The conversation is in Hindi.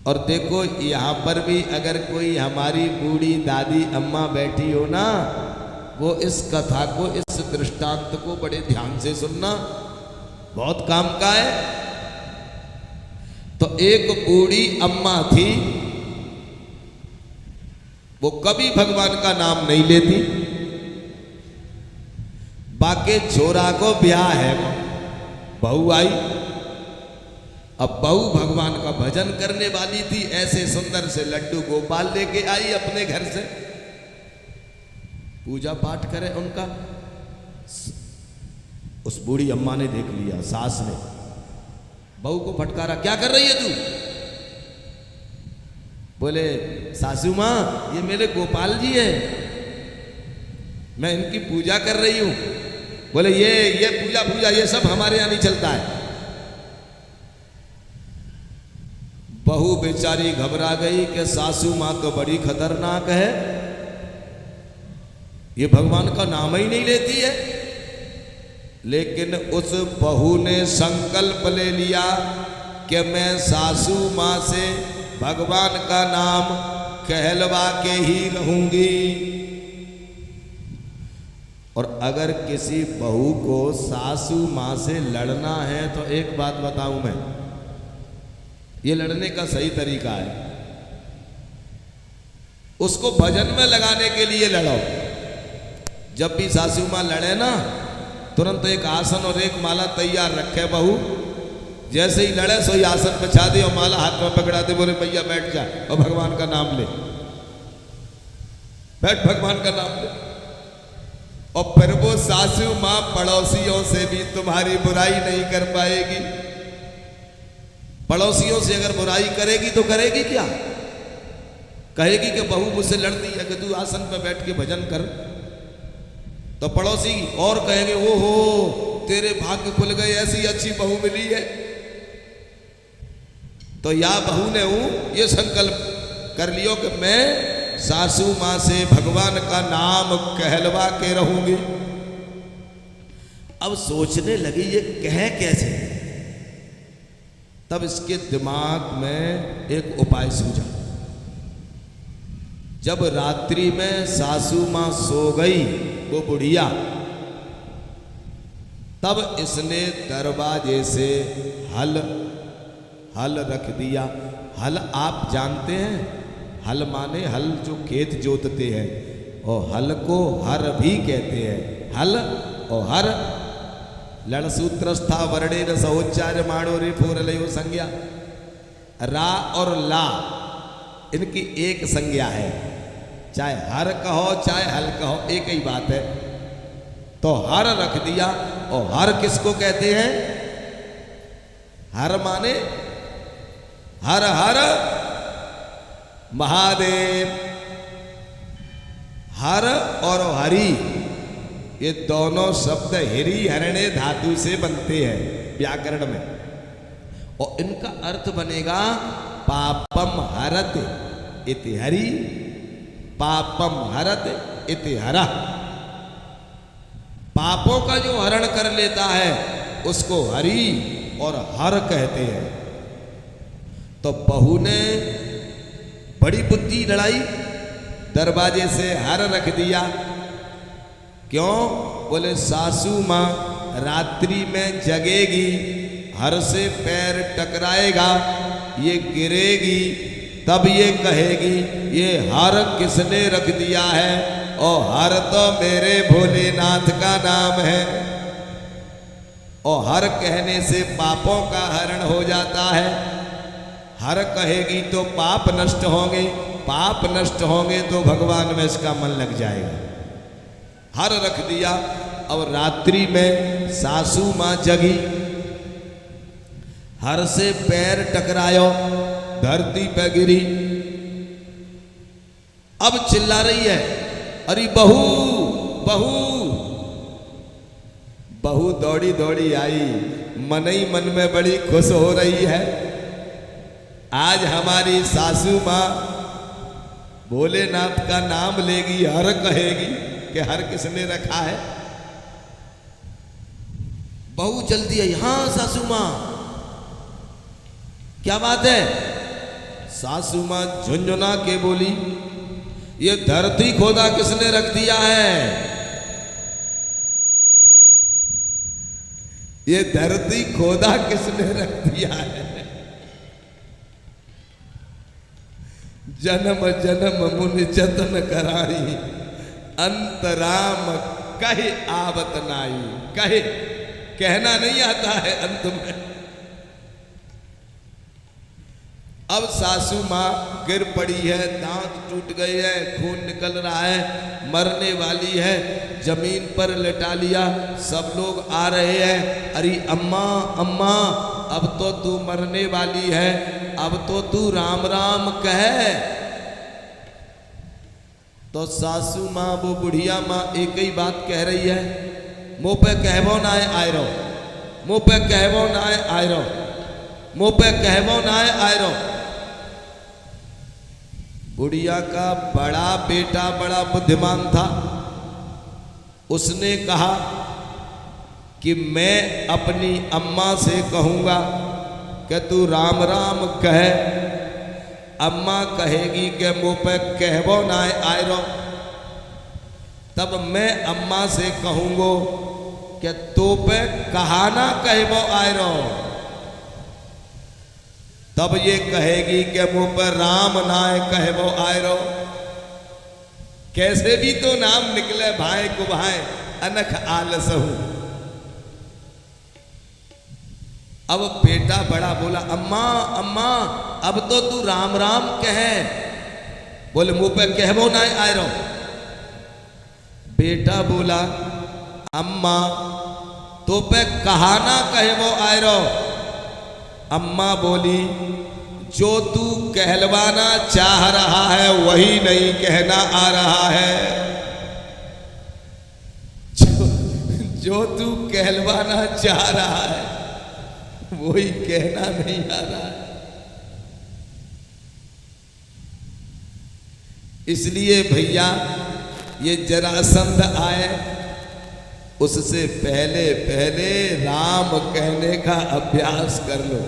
और देखो यहाँ पर भी अगर कोई हमारी बूढ़ी दादी अम्मा बैठी हो ना, वो इस कथा को, इस दृष्टांत को बड़े ध्यान से सुनना, बहुत काम का है। तो एक बूढ़ी अम्मा थी, वो कभी भगवान का नाम नहीं लेती। बाकी छोरा को ब्याह है, बहू आई। अब बहू भगवान का भजन करने वाली थी, ऐसे सुंदर से लड्डू गोपाल लेके आई अपने घर से, पूजा पाठ करे उनका। उस बूढ़ी अम्मा ने देख लिया, सास ने बहू को फटकारा, क्या कर रही है तू? बोले सासू माँ ये मेरे गोपाल जी है, मैं इनकी पूजा कर रही हूं। बोले ये पूजा ये सब हमारे यहां नहीं चलता है। बहू बेचारी घबरा गई कि सासू माँ तो बड़ी खतरनाक है, ये भगवान का नाम ही नहीं लेती है। लेकिन उस बहू ने संकल्प ले लिया कि मैं सासू माँ से भगवान का नाम कहलवा के ही रहूंगी। और अगर किसी बहू को सासू माँ से लड़ना है तो एक बात बताऊं मैं, ये लड़ने का सही तरीका है, उसको भजन में लगाने के लिए लड़ो। जब भी सासू माँ लड़े ना, तुरंत एक आसन और एक माला तैयार रखे बहू, जैसे ही लड़े सो ही आसन बिछा दे और माला हाथ में पकड़ा दे, बोले भैया बैठ जा और भगवान का नाम ले, बैठ भगवान का नाम ले। और फिर वो सासू माँ पड़ोसियों से भी तुम्हारी बुराई नहीं कर पाएगी। पड़ोसियों से अगर बुराई करेगी तो करेगी क्या? कहेगी कि बहू मुझसे लड़ती है कि तू आसन पे बैठ के भजन कर, तो पड़ोसी और कहेंगे ओ हो तेरे भाग्य खुल गए, ऐसी अच्छी बहू मिली है। तो या बहू ने ये संकल्प कर लियो कि मैं सासू माँ से भगवान का नाम कहलवा के रहूंगी। अब सोचने लगी ये कहे कैसे, तब इसके दिमाग में एक उपाय सूझा। जब रात्रि में सासू माँ सो गई वो बुढ़िया, तब इसने दरवाजे से हल रख दिया। हल आप जानते हैं, हल माने हल जो खेत जोतते हैं, और हल को हर भी कहते हैं। हल और हर लड़ सूत्रस्था वर्णे न सहोच्चार्य माणो रे फोरलयो संज्ञा। रा और ला इनकी एक संज्ञा है, चाहे हर कहो चाहे हल कहो एक ही बात है। तो हर रख दिया। और हर किसको कहते हैं? हर माने हर हर महादेव। हर और हरि ये दोनों शब्द हिरी हरणे धातु से बनते हैं व्याकरण में, और इनका अर्थ बनेगा पापम हरत इति हरि, पापम हरत इति हरा। पापों का जो हरण कर लेता है उसको हरि और हर कहते हैं। तो बहू ने बड़ी बुद्धि लड़ाई, दरवाजे से हर रख दिया। क्यों? बोले सासू माँ रात्रि में जगेगी, हर से पैर टकराएगा, ये गिरेगी, तब ये कहेगी ये हर किसने रख दिया है, और हर तो मेरे भोलेनाथ का नाम है। और हर कहने से पापों का हरण हो जाता है। हर कहेगी तो पाप नष्ट होंगे, पाप नष्ट होंगे तो भगवान में इसका मन लग जाएगा। हर रख दिया। और रात्रि में सासू माँ जगी, हर से पैर टकरायो, धरती पे गिरी। अब चिल्ला रही है अरे बहू बहू। बहू दौड़ी दौड़ी आई, मन ही मन में बड़ी खुश हो रही है। आज हमारी सासू माँ भोलेनाथ का नाम लेगी, हर कहेगी कि हर किसने रखा है। बहू जल्दी आई, हाँ सासू माँ क्या बात है? सासू मां झुंझुना के बोली, ये धरती खोदा किसने रख दिया है? ये धरती खोदा किसने रख दिया है? जन्म जन्म मुनि जतन कराई, अंतराम कहे आवत नाई। कहे कहना नहीं आता है अंत में। अब सासू मां गिर पड़ी है, दांत टूट गए हैं, खून निकल रहा है, मरने वाली है, जमीन पर लेटा लिया। सब लोग आ रहे हैं, अरे अम्मा अम्मा अब तो तू मरने वाली है, अब तो तू राम राम कहे। तो सासू मां वो बुढ़िया मां एक ही बात कह रही है, मुंह पे कहबो ना आए रो, मुंह पे कहबो ना आए रो, मुंह पे कहबो ना आए रो। बुढ़िया का बड़ा बेटा बड़ा बुद्धिमान था, उसने कहा कि मैं अपनी अम्मा से कहूंगा कि तू राम राम कहे। अम्मा कहेगी कि मुंह पे कहबो ना आए रो, तब मैं अम्मा से कहूंगो कि तो पे कहा ना कहबो आए रो, तब ये कहेगी कि मुंह पर राम नाय कहबो आए रो। कैसे भी तो नाम निकले भाई को भाई, अनख आलस हूं। अब बेटा बड़ा बोला, अम्मा अम्मा अब तो तू राम राम कहे। बोले मुंह पे कहबो ना आए रो। बेटा बोला, अम्मा तो पे कहा ना कहबो आए रो। अम्मा बोली, जो तू कहलवाना चाह रहा है वही नहीं कहना आ रहा है। जो तू कहलवाना चाह रहा है वही कहना नहीं आ रहा है। इसलिए भैया ये जरासंध आए, उससे पहले पहले राम कहने का अभ्यास कर लो।